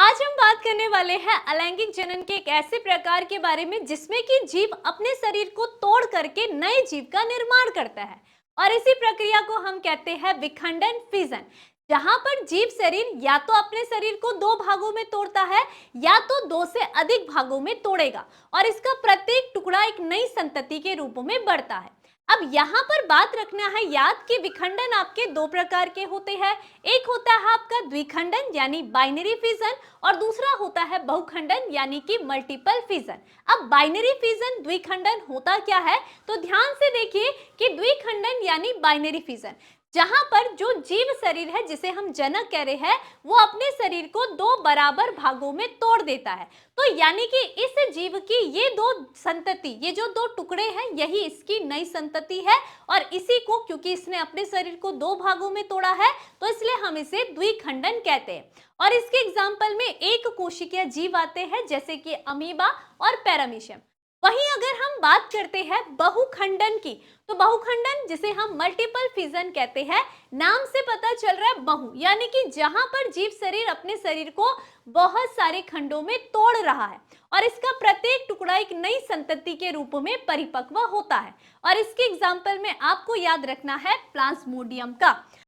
आज हम बात करने वाले हैं अलैंगिक जनन के एक ऐसे प्रकार के बारे में जिसमें कि जीव अपने शरीर को तोड़ करके नए जीव का निर्माण करता है। और इसी प्रक्रिया को हम कहते हैं विखंडन फिजन, जहां पर जीव शरीर या तो अपने शरीर को दो भागों में तोड़ता है या तो दो से अधिक भागों में तोड़ेगा और इसका प्रत्येक टुकड़ा एक नई संतति के रूप में बढ़ता है। अब यहाँ पर बात रखना है याद कि विखंडन आपके दो प्रकार के होते हैं। एक होता है आपका द्विखंडन यानी बाइनरी फिजन और दूसरा होता है बहुखंडन यानी कि मल्टीपल फिजन। अब बाइनरी फिजन द्विखंडन होता क्या है, तो ध्यान से देखिए कि द्विखंडन यानी बाइनरी फिजन जहां पर जो जीव शरीर है जिसे हम जनक कह रहे हैं वो अपने शरीर को दो बराबर भागों में तोड़ देता है। तो यानी कि इस जीव की ये दो संतति, ये जो दो टुकड़े हैं यही इसकी नई संतति है और इसी को क्योंकि इसने अपने शरीर को दो भागों में तोड़ा है तो इसलिए हम इसे द्विखंडन कहते हैं। और इसके एग्जाम्पल में एक कोशिकीय जीव आते हैं जैसे कि अमीबा और पैरामीशियम। वहीं अगर हम बात करते हैं बहुखंडन की, तो बहुखंडन जिसे हम मल्टीपल फिजन कहते हैं, नाम से पता चल रहा है बहु यानी कि जहां पर जीव शरीर अपने शरीर को बहुत सारे खंडों में तोड़ रहा है और इसका प्रत्येक टुकड़ा एक नई संतति के रूप में परिपक्व होता है। और इसके एग्जाम्पल में आपको याद रखना है प्लाज्मोडियम का।